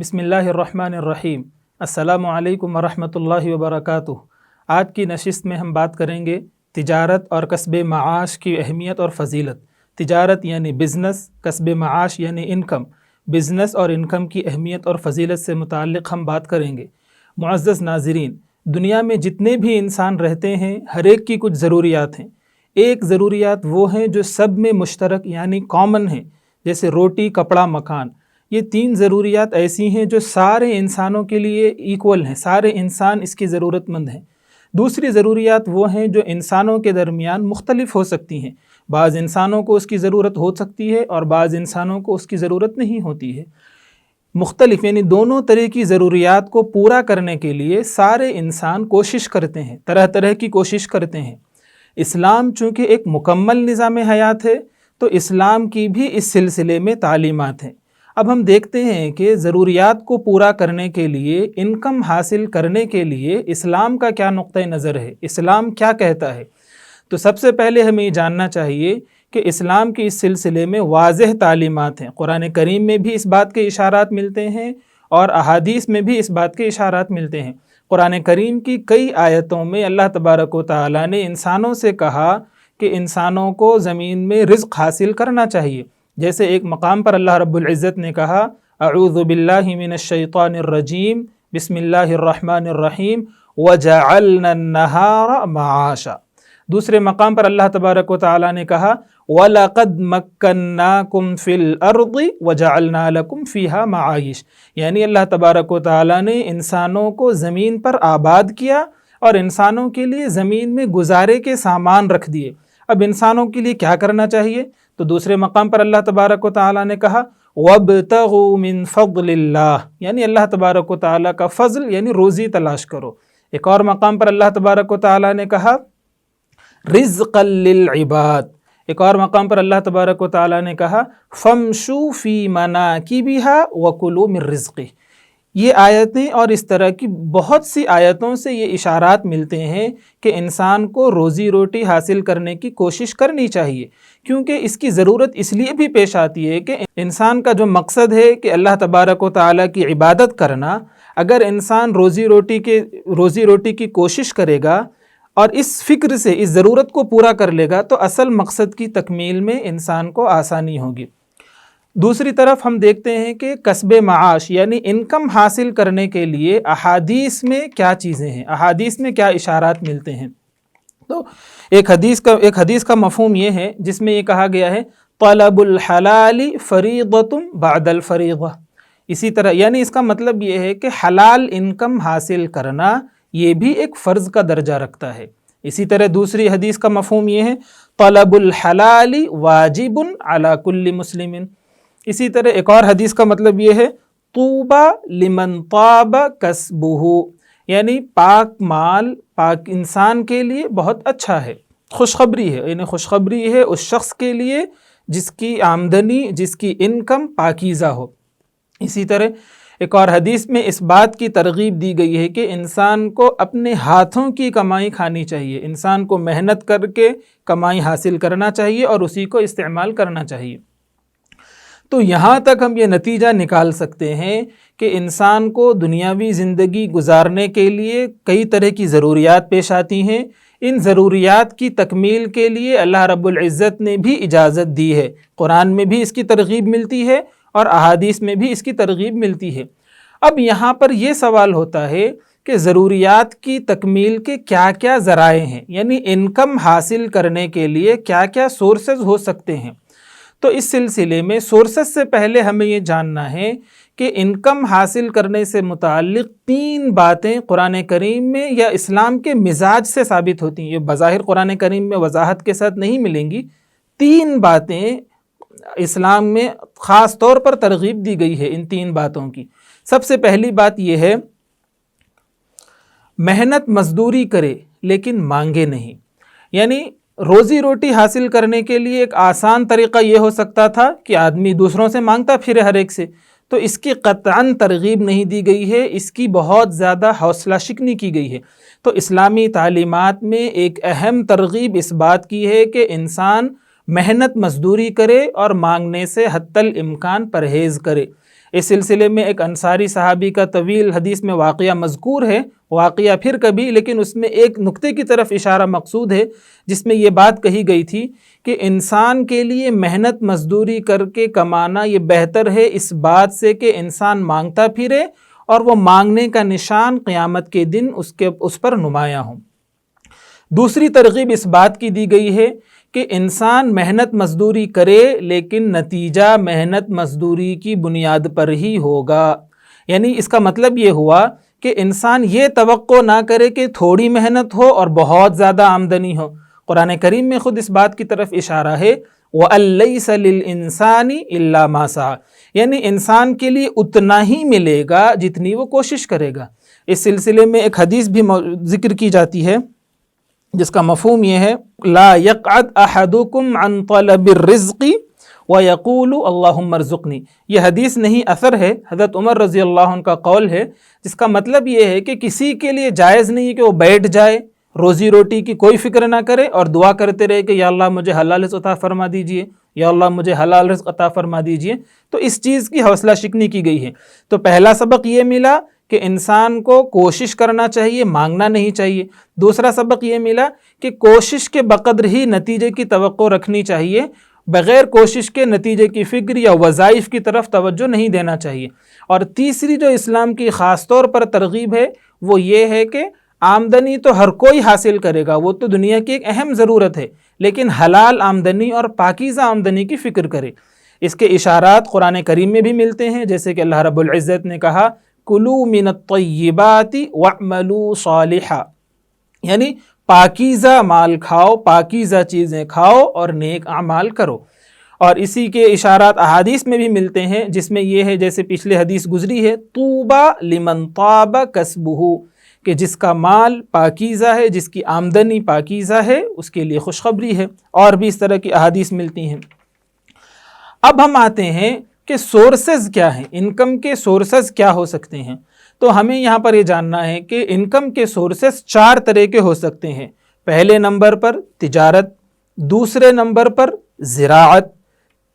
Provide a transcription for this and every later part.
بسم اللہ الرحمن الرحیم۔ السلام علیکم ورحمۃ اللہ وبرکاتہ۔ آج کی نشست میں ہم بات کریں گے تجارت اور کسب معاش کی اہمیت اور فضیلت۔ تجارت یعنی بزنس، کسب معاش یعنی انکم۔ بزنس اور انکم کی اہمیت اور فضیلت سے متعلق ہم بات کریں گے۔ معزز ناظرین، دنیا میں جتنے بھی انسان رہتے ہیں ہر ایک کی کچھ ضروریات ہیں۔ ایک ضروریات وہ ہیں جو سب میں مشترک یعنی کامن ہیں، جیسے روٹی، کپڑا، مکان۔ یہ تین ضروریات ایسی ہیں جو سارے انسانوں کے لیے ایکول ہیں، سارے انسان اس کی ضرورت مند ہیں۔ دوسری ضروریات وہ ہیں جو انسانوں کے درمیان مختلف ہو سکتی ہیں۔ بعض انسانوں کو اس کی ضرورت ہو سکتی ہے اور بعض انسانوں کو اس کی ضرورت نہیں ہوتی ہے۔ مختلف یعنی دونوں طرح کی ضروریات کو پورا کرنے کے لیے سارے انسان کوشش کرتے ہیں، طرح طرح کی کوشش کرتے ہیں۔ اسلام چونکہ ایک مکمل نظام حیات ہے تو اسلام کی بھی اس سلسلے میں تعلیمات ہیں۔ اب ہم دیکھتے ہیں کہ ضروریات کو پورا کرنے کے لیے، انکم حاصل کرنے کے لیے اسلام کا کیا نقطہ نظر ہے، اسلام کیا کہتا ہے۔ تو سب سے پہلے ہمیں یہ جاننا چاہیے کہ اسلام کے اس سلسلے میں واضح تعلیمات ہیں۔ قرآن کریم میں بھی اس بات کے اشارات ملتے ہیں اور احادیث میں بھی اس بات کے اشارات ملتے ہیں۔ قرآن کریم کی کئی آیتوں میں اللہ تبارک و تعالیٰ نے انسانوں سے کہا کہ انسانوں کو زمین میں رزق حاصل کرنا چاہیے۔ جیسے ایک مقام پر اللہ رب العزت نے کہا اعوذ باللہ من الشیطان الرجیم بسم اللہ الرحمن الرحیم وجعلنا النہار معاشا۔ دوسرے مقام پر اللہ تبارک و تعالیٰ نے کہا وَلَقَدْ مَكَّنَّاكُمْ فِي الْأَرْضِ وَجَعَلْنَا لَكُمْ فِيهَا مَعَائِشَ۔ یعنی اللہ تبارک و تعالیٰ نے انسانوں کو زمین پر آباد کیا اور انسانوں کے لیے زمین میں گزارے کے سامان رکھ دیے۔ اب انسانوں کے لیے کیا کرنا چاہیے؟ تو دوسرے مقام پر اللہ تبارک و تعالیٰ نے کہا وَابْتَغُوا مِن فَضْلِ اللَّهِ، یعنی اللہ تبارک و تعالیٰ کا فضل یعنی روزی تلاش کرو۔ ایک اور مقام پر اللہ تبارک و تعالیٰ نے کہا رزقا للعباد۔ ایک اور مقام پر اللہ تبارک و تعالیٰ نے کہا فَامْشُوا فِي مَنَاكِبِهَا وَكُلُوا مِن رِزْقِهِ۔ یہ آیتیں اور اس طرح کی بہت سی آیتوں سے یہ اشارات ملتے ہیں کہ انسان کو روزی روٹی حاصل کرنے کی کوشش کرنی چاہیے، کیونکہ اس کی ضرورت اس لیے بھی پیش آتی ہے کہ انسان کا جو مقصد ہے کہ اللہ تبارک و تعالیٰ کی عبادت کرنا، اگر انسان روزی روٹی کی کوشش کرے گا اور اس فکر سے اس ضرورت کو پورا کر لے گا تو اصل مقصد کی تکمیل میں انسان کو آسانی ہوگی۔ دوسری طرف ہم دیکھتے ہیں کہ کسب معاش یعنی انکم حاصل کرنے کے لیے احادیث میں کیا چیزیں ہیں، احادیث میں کیا اشارات ملتے ہیں۔ تو ایک حدیث کا مفہوم یہ ہے جس میں یہ کہا گیا ہے طلب الحلال فریضۃ بعد الفریضہ۔ اسی طرح یعنی اس کا مطلب یہ ہے کہ حلال انکم حاصل کرنا یہ بھی ایک فرض کا درجہ رکھتا ہے۔ اسی طرح دوسری حدیث کا مفہوم یہ ہے طلب الحلال واجب علی کل مسلم۔ اسی طرح ایک اور حدیث کا مطلب یہ ہے طوبی لمن طاب کسبہ، یعنی پاک مال پاک انسان کے لیے بہت اچھا ہے، خوشخبری ہے، یعنی خوشخبری ہے اس شخص کے لیے جس کی آمدنی، جس کی انکم پاکیزہ ہو۔ اسی طرح ایک اور حدیث میں اس بات کی ترغیب دی گئی ہے کہ انسان کو اپنے ہاتھوں کی کمائی کھانی چاہیے، انسان کو محنت کر کے کمائی حاصل کرنا چاہیے اور اسی کو استعمال کرنا چاہیے۔ تو یہاں تک ہم یہ نتیجہ نکال سکتے ہیں کہ انسان کو دنیاوی زندگی گزارنے کے لیے کئی طرح کی ضروریات پیش آتی ہیں۔ ان ضروریات کی تکمیل کے لیے اللہ رب العزت نے بھی اجازت دی ہے، قرآن میں بھی اس کی ترغیب ملتی ہے اور احادیث میں بھی اس کی ترغیب ملتی ہے۔ اب یہاں پر یہ سوال ہوتا ہے کہ ضروریات کی تکمیل کے کیا کیا ذرائع ہیں، یعنی انکم حاصل کرنے کے لیے کیا کیا سورسز ہو سکتے ہیں۔ تو اس سلسلے میں سورسز سے پہلے ہمیں یہ جاننا ہے کہ انکم حاصل کرنے سے متعلق تین باتیں قرآن کریم میں یا اسلام کے مزاج سے ثابت ہوتی ہیں۔ یہ بظاہر قرآن کریم میں وضاحت کے ساتھ نہیں ملیں گی۔ تین باتیں اسلام میں خاص طور پر ترغیب دی گئی ہے ان تین باتوں کی۔ سب سے پہلی بات یہ ہے محنت مزدوری کرے لیکن مانگے نہیں۔ یعنی روزی روٹی حاصل کرنے کے لیے ایک آسان طریقہ یہ ہو سکتا تھا کہ آدمی دوسروں سے مانگتا پھرے ہر ایک سے، تو اس کی قطعاً ترغیب نہیں دی گئی ہے، اس کی بہت زیادہ حوصلہ شکنی کی گئی ہے۔ تو اسلامی تعلیمات میں ایک اہم ترغیب اس بات کی ہے کہ انسان محنت مزدوری کرے اور مانگنے سے حتی الامکان پرہیز کرے۔ اس سلسلے میں ایک انصاری صحابی کا طویل حدیث میں واقعہ مذکور ہے، واقعہ پھر کبھی، لیکن اس میں ایک نقطے کی طرف اشارہ مقصود ہے جس میں یہ بات کہی گئی تھی کہ انسان کے لیے محنت مزدوری کر کے کمانا یہ بہتر ہے اس بات سے کہ انسان مانگتا پھرے اور وہ مانگنے کا نشان قیامت کے دن اس پر نمایاں ہوں۔ دوسری ترغیب اس بات کی دی گئی ہے کہ انسان محنت مزدوری کرے لیکن نتیجہ محنت مزدوری کی بنیاد پر ہی ہوگا، یعنی اس کا مطلب یہ ہوا کہ انسان یہ توقع نہ کرے کہ تھوڑی محنت ہو اور بہت زیادہ آمدنی ہو۔ قرآن کریم میں خود اس بات کی طرف اشارہ ہے وَأَن لَيْسَ لِلْإِنسَانِ إِلَّا مَا سَعَى، یعنی انسان کے لیے اتنا ہی ملے گا جتنی وہ کوشش کرے گا۔ اس سلسلے میں ایک حدیث بھی ذکر کی جاتی ہے جس کا مفہوم یہ ہے لا يقعد احدكم عن طلب الرزق ويقول اللهم ارزقني، یہ حدیث نہیں اثر ہے، حضرت عمر رضی اللہ عنہ کا قول ہے، جس کا مطلب یہ ہے کہ کسی کے لیے جائز نہیں ہے کہ وہ بیٹھ جائے، روزی روٹی کی کوئی فکر نہ کرے اور دعا کرتے رہے کہ یا اللہ مجھے حلال رزق عطا فرما دیجئے، یا اللہ مجھے حلال رزق عطا فرما دیجئے، تو اس چیز کی حوصلہ شکنی کی گئی ہے۔ تو پہلا سبق یہ ملا کہ انسان کو کوشش کرنا چاہیے، مانگنا نہیں چاہیے۔ دوسرا سبق یہ ملا کہ کوشش کے بقدر ہی نتیجے کی توقع رکھنی چاہیے، بغیر کوشش کے نتیجے کی فکر یا وظائف کی طرف توجہ نہیں دینا چاہیے۔ اور تیسری جو اسلام کی خاص طور پر ترغیب ہے وہ یہ ہے کہ آمدنی تو ہر کوئی حاصل کرے گا، وہ تو دنیا کی ایک اہم ضرورت ہے، لیکن حلال آمدنی اور پاکیزہ آمدنی کی فکر کرے۔ اس کے اشارات قرآن کریم میں بھی ملتے ہیں، جیسے کہ اللہ رب العزت نے کہا کلوا من الطیبات واعملوا صالحا، یعنی پاکیزہ مال کھاؤ، پاکیزہ چیزیں کھاؤ اور نیک اعمال کرو۔ اور اسی کے اشارات احادیث میں بھی ملتے ہیں، جس میں یہ ہے جیسے پچھلے حدیث گزری ہے طوبی لمن طاب کسبہ، کہ جس کا مال پاکیزہ ہے، جس کی آمدنی پاکیزہ ہے، اس کے لیے خوشخبری ہے۔ اور بھی اس طرح کی احادیث ملتی ہیں۔ اب ہم آتے ہیں کہ سورسز کیا ہیں، انکم کے سورسز کیا ہو سکتے ہیں۔ تو ہمیں یہاں پر یہ جاننا ہے کہ انکم کے سورسز 4 طرح کے ہو سکتے ہیں۔ پہلے نمبر پر تجارت، دوسرے نمبر پر زراعت،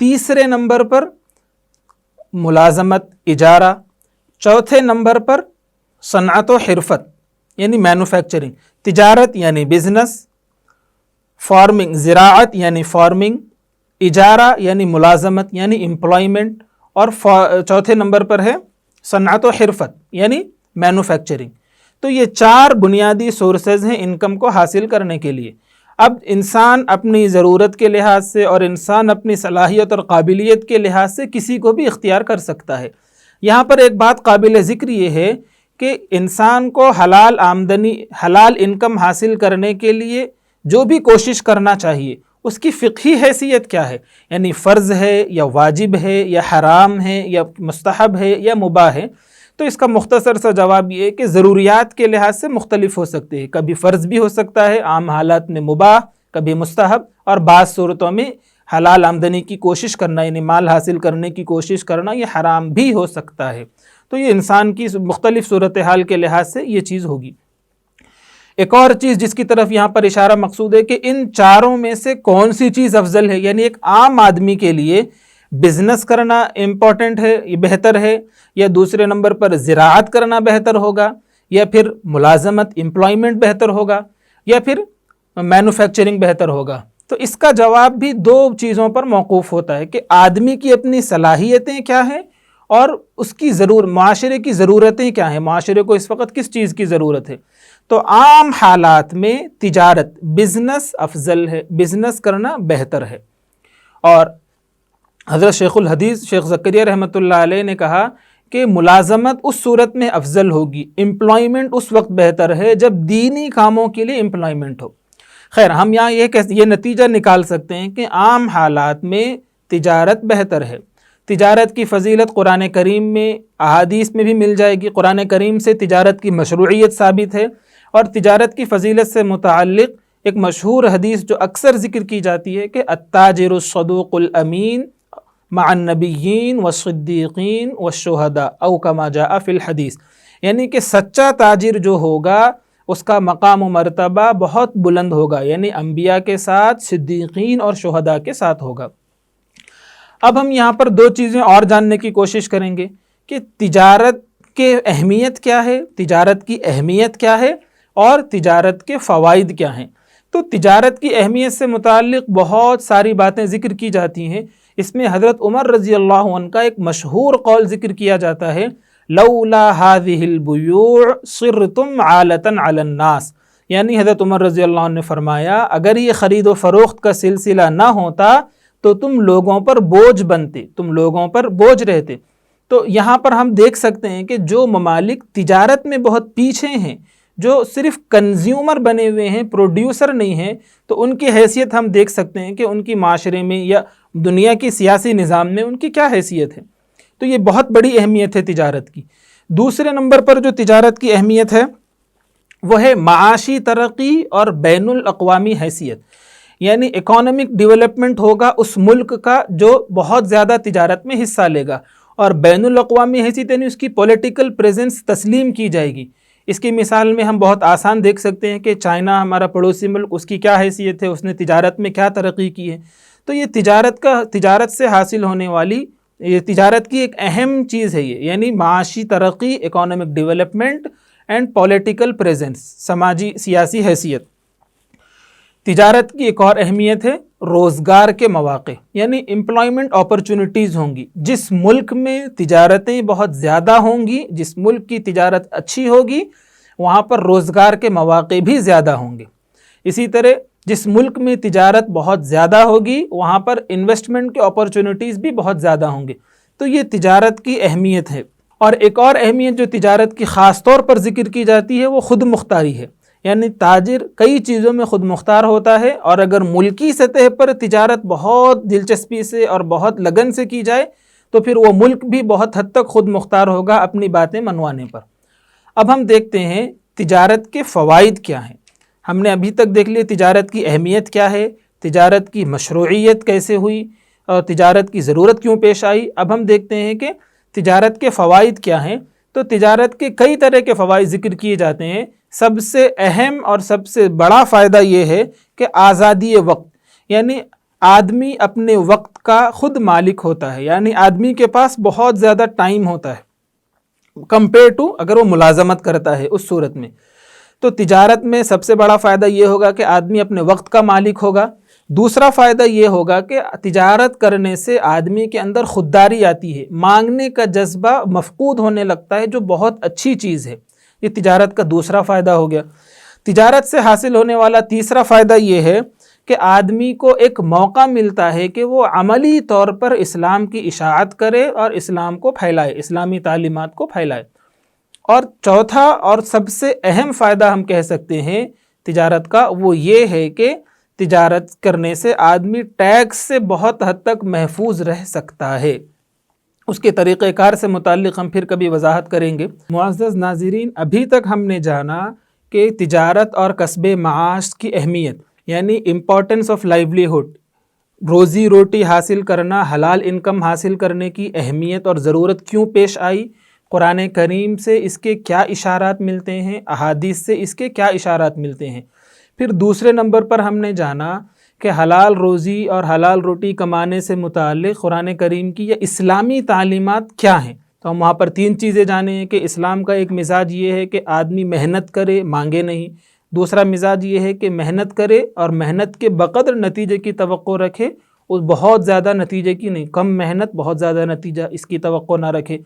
تیسرے نمبر پر ملازمت اجارہ، چوتھے نمبر پر صنعت و حرفت یعنی مینوفیکچرنگ، تجارت یعنی بزنس، فارمنگ زراعت یعنی فارمنگ، اجارہ یعنی ملازمت یعنی امپلائمنٹ، اور چوتھے نمبر پر ہے صنعت و حرفت یعنی مینوفیکچرنگ۔ تو یہ 4 بنیادی سورسز ہیں انکم کو حاصل کرنے کے لیے۔ اب انسان اپنی ضرورت کے لحاظ سے اور انسان اپنی صلاحیت اور قابلیت کے لحاظ سے کسی کو بھی اختیار کر سکتا ہے۔ یہاں پر ایک بات قابل ذکر یہ ہے کہ انسان کو حلال آمدنی، حلال انکم حاصل کرنے کے لیے جو بھی کوشش کرنا چاہیے اس کی فقہی حیثیت کیا ہے، یعنی فرض ہے یا واجب ہے یا حرام ہے یا مستحب ہے یا مباح ہے۔ تو اس کا مختصر سا جواب یہ ہے کہ ضروریات کے لحاظ سے مختلف ہو سکتے ہیں، کبھی فرض بھی ہو سکتا ہے، عام حالات میں مباح، کبھی مستحب، اور بعض صورتوں میں حلال آمدنی کی کوشش کرنا یعنی مال حاصل کرنے کی کوشش کرنا یہ حرام بھی ہو سکتا ہے۔ تو یہ انسان کی مختلف صورتحال کے لحاظ سے یہ چیز ہوگی۔ ایک اور چیز جس کی طرف یہاں پر اشارہ مقصود ہے کہ ان 4 میں سے کون سی چیز افضل ہے، یعنی ایک عام آدمی کے لیے بزنس کرنا امپورٹنٹ ہے، یہ بہتر ہے، یا دوسرے نمبر پر زراعت کرنا بہتر ہوگا، یا پھر ملازمت امپلائمنٹ بہتر ہوگا، یا پھر مینوفیکچرنگ بہتر ہوگا۔ تو اس کا جواب بھی 2 چیزوں پر موقوف ہوتا ہے کہ آدمی کی اپنی صلاحیتیں کیا ہیں اور اس کی معاشرے کی ضرورتیں کیا ہیں، معاشرے کو اس وقت کس چیز کی ضرورت ہے۔ تو عام حالات میں تجارت، بزنس افضل ہے، بزنس کرنا بہتر ہے۔ اور حضرت شیخ الحدیث شیخ زکریا رحمۃ اللہ علیہ نے کہا کہ ملازمت اس صورت میں افضل ہوگی، امپلائمنٹ اس وقت بہتر ہے جب دینی کاموں کے لیے امپلائمنٹ ہو۔ خیر، ہم یہاں یہ نتیجہ نکال سکتے ہیں کہ عام حالات میں تجارت بہتر ہے۔ تجارت کی فضیلت قرآن کریم میں، احادیث میں بھی مل جائے گی۔ قرآن کریم سے تجارت کی مشروعیت ثابت ہے، اور تجارت کی فضیلت سے متعلق ایک مشہور حدیث جو اکثر ذکر کی جاتی ہے کہ التاجر الصدوق الامین مع النبیین والصدیقین والشہداء او کما جاء فی الحدیث، یعنی کہ سچا تاجر جو ہوگا اس کا مقام و مرتبہ بہت بلند ہوگا، یعنی انبیاء کے ساتھ، صدیقین اور شہداء کے ساتھ ہوگا۔ اب ہم یہاں پر 2 چیزیں اور جاننے کی کوشش کریں گے کہ تجارت کے اہمیت کیا ہے، تجارت کی اہمیت کیا ہے اور تجارت کے فوائد کیا ہیں۔ تو تجارت کی اہمیت سے متعلق بہت ساری باتیں ذکر کی جاتی ہیں۔ اس میں حضرت عمر رضی اللہ عنہ کا ایک مشہور قول ذکر کیا جاتا ہے، لولا هذه البيوع صرتم عالة على الناس، یعنی حضرت عمر رضی اللہ عنہ نے فرمایا اگر یہ خرید و فروخت کا سلسلہ نہ ہوتا تو تم لوگوں پر بوجھ بنتے، تم لوگوں پر بوجھ رہتے۔ تو یہاں پر ہم دیکھ سکتے ہیں کہ جو ممالک تجارت میں بہت پیچھے ہیں، جو صرف کنزیومر بنے ہوئے ہیں، پروڈیوسر نہیں ہیں، تو ان کی حیثیت ہم دیکھ سکتے ہیں کہ ان کی معاشرے میں یا دنیا کی سیاسی نظام میں ان کی کیا حیثیت ہے۔ تو یہ بہت بڑی اہمیت ہے تجارت کی۔ دوسرے نمبر پر جو تجارت کی اہمیت ہے وہ ہے معاشی ترقی اور بین الاقوامی حیثیت، یعنی اکانومک ڈیولپمنٹ ہوگا اس ملک کا جو بہت زیادہ تجارت میں حصہ لے گا، اور بین الاقوامی حیثیت یعنی اس کی پولیٹیکل پریزنس تسلیم کی جائے گی۔ اس کی مثال میں ہم بہت آسان دیکھ سکتے ہیں کہ چائنا ہمارا پڑوسی ملک، اس کی کیا حیثیت ہے، اس نے تجارت میں کیا ترقی کی ہے۔ تو یہ تجارت سے حاصل ہونے والی، یہ تجارت کی ایک اہم چیز ہے یہ، یعنی معاشی ترقی، economic development and political presence, سماجی سیاسی حیثیت۔ تجارت کی ایک اور اہمیت ہے روزگار کے مواقع، یعنی امپلائمنٹ اپرچونٹیز ہوں گی۔ جس ملک میں تجارتیں بہت زیادہ ہوں گی، جس ملک کی تجارت اچھی ہوگی، وہاں پر روزگار کے مواقع بھی زیادہ ہوں گے۔ اسی طرح جس ملک میں تجارت بہت زیادہ ہوگی وہاں پر انویسٹمنٹ کے اپرچونٹیز بھی بہت زیادہ ہوں گے۔ تو یہ تجارت کی اہمیت ہے۔ اور ایک اور اہمیت جو تجارت کی خاص طور پر ذکر کی جاتی ہے وہ خود مختاری ہے، یعنی تاجر کئی چیزوں میں خود مختار ہوتا ہے، اور اگر ملکی سطح پر تجارت بہت دلچسپی سے اور بہت لگن سے کی جائے تو پھر وہ ملک بھی بہت حد تک خود مختار ہوگا اپنی باتیں منوانے پر۔ اب ہم دیکھتے ہیں تجارت کے فوائد کیا ہیں۔ ہم نے ابھی تک دیکھ لیا تجارت کی اہمیت کیا ہے، تجارت کی مشروعیت کیسے ہوئی اور تجارت کی ضرورت کیوں پیش آئی۔ اب ہم دیکھتے ہیں کہ تجارت کے فوائد کیا ہیں۔ تو تجارت کے کئی طرح کے فوائد ذکر کیے جاتے ہیں۔ سب سے اہم اور سب سے بڑا فائدہ یہ ہے کہ آزادی وقت، یعنی آدمی اپنے وقت کا خود مالک ہوتا ہے، یعنی آدمی کے پاس بہت زیادہ ٹائم ہوتا ہے کمپیئر ٹو اگر وہ ملازمت کرتا ہے اس صورت میں۔ تو تجارت میں سب سے بڑا فائدہ یہ ہوگا کہ آدمی اپنے وقت کا مالک ہوگا۔ دوسرا فائدہ یہ ہوگا کہ تجارت کرنے سے آدمی کے اندر خودداری آتی ہے، مانگنے کا جذبہ مفقود ہونے لگتا ہے، جو بہت اچھی چیز ہے۔ یہ تجارت کا دوسرا فائدہ ہو گیا۔ تجارت سے حاصل ہونے والا تیسرا فائدہ یہ ہے کہ آدمی کو ایک موقع ملتا ہے کہ وہ عملی طور پر اسلام کی اشاعت کرے اور اسلام کو پھیلائے، اسلامی تعلیمات کو پھیلائے۔ اور چوتھا اور سب سے اہم فائدہ ہم کہہ سکتے ہیں تجارت کا، وہ یہ ہے کہ تجارت کرنے سے آدمی ٹیکس سے بہت حد تک محفوظ رہ سکتا ہے۔ اس کے طریقہ کار سے متعلق ہم پھر کبھی وضاحت کریں گے۔ معزز ناظرین، ابھی تک ہم نے جانا کہ تجارت اور کسب معاش کی اہمیت، یعنی امپورٹنس آف لائیولیہوڈ، روزی روٹی حاصل کرنا، حلال انکم حاصل کرنے کی اہمیت اور ضرورت کیوں پیش آئی، قرآن کریم سے اس کے کیا اشارات ملتے ہیں، احادیث سے اس کے کیا اشارات ملتے ہیں۔ پھر دوسرے نمبر پر ہم نے جانا کہ حلال روزی اور حلال روٹی کمانے سے متعلق قرآن کریم کی یا اسلامی تعلیمات کیا ہیں۔ تو ہم وہاں پر تین چیزیں جانے ہیں کہ اسلام کا ایک مزاج یہ ہے کہ آدمی محنت کرے، مانگے نہیں۔ دوسرا مزاج یہ ہے کہ محنت کرے اور محنت کے بقدر نتیجے کی توقع رکھے، اور بہت زیادہ نتیجے کی نہیں، کم محنت بہت زیادہ نتیجہ، اس کی توقع نہ رکھے۔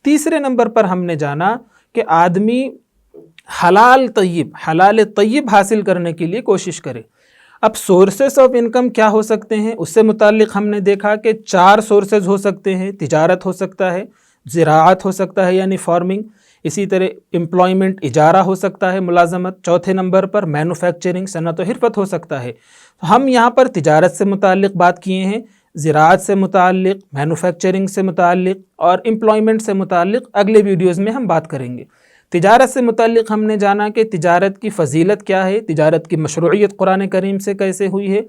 تیسرے نمبر پر ہم نے جانا کہ آدمی حلال طیب حاصل کرنے کے لیے کوشش کرے۔ اب سورسز آف انکم کیا ہو سکتے ہیں، اس سے متعلق ہم نے دیکھا کہ 4 سورسز ہو سکتے ہیں۔ تجارت ہو سکتا ہے، زراعت ہو سکتا ہے یعنی فارمنگ، اسی طرح امپلائمنٹ اجارہ ہو سکتا ہے، ملازمت، چوتھے نمبر پر مینوفیکچرنگ صنعت و حرفت ہو سکتا ہے۔ ہم یہاں پر تجارت سے متعلق بات کیے ہیں، زراعت سے متعلق، مینوفیکچرنگ سے متعلق اور امپلائمنٹ سے متعلق اگلے ویڈیوز میں ہم بات کریں گے۔ تجارت سے متعلق ہم نے جانا کہ تجارت کی فضیلت کیا ہے، تجارت کی مشروعیت قرآن کریم سے کیسے ہوئی ہے۔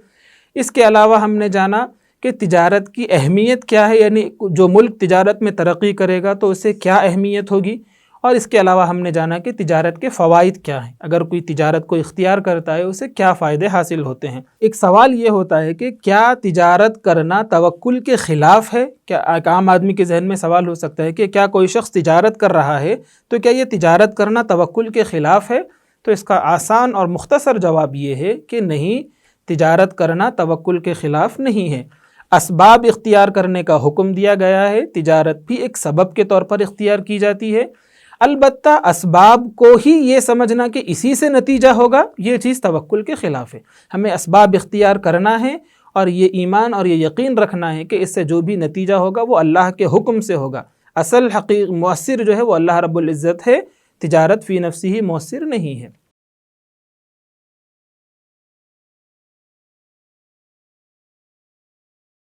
اس کے علاوہ ہم نے جانا کہ تجارت کی اہمیت کیا ہے، یعنی جو ملک تجارت میں ترقی کرے گا تو اسے کیا اہمیت ہوگی، اور اس کے علاوہ ہم نے جانا کہ تجارت کے فوائد کیا ہیں، اگر کوئی تجارت کو اختیار کرتا ہے اسے کیا فائدے حاصل ہوتے ہیں۔ ایک سوال یہ ہوتا ہے کہ کیا تجارت کرنا توکل کے خلاف ہے؟ کیا ایک عام آدمی کے ذہن میں سوال ہو سکتا ہے کہ کیا کوئی شخص تجارت کر رہا ہے تو کیا یہ تجارت کرنا توکل کے خلاف ہے؟ تو اس کا آسان اور مختصر جواب یہ ہے کہ نہیں، تجارت کرنا توکل کے خلاف نہیں ہے۔ اسباب اختیار کرنے کا حکم دیا گیا ہے، تجارت بھی ایک سبب کے طور پر اختیار کی جاتی ہے، البتہ اسباب کو ہی یہ سمجھنا کہ اسی سے نتیجہ ہوگا، یہ چیز توکل کے خلاف ہے۔ ہمیں اسباب اختیار کرنا ہے اور یہ ایمان اور یہ یقین رکھنا ہے کہ اس سے جو بھی نتیجہ ہوگا وہ اللہ کے حکم سے ہوگا۔ اصل مؤثر جو ہے وہ اللہ رب العزت ہے، تجارت فی نفسی ہی مؤثر نہیں ہے۔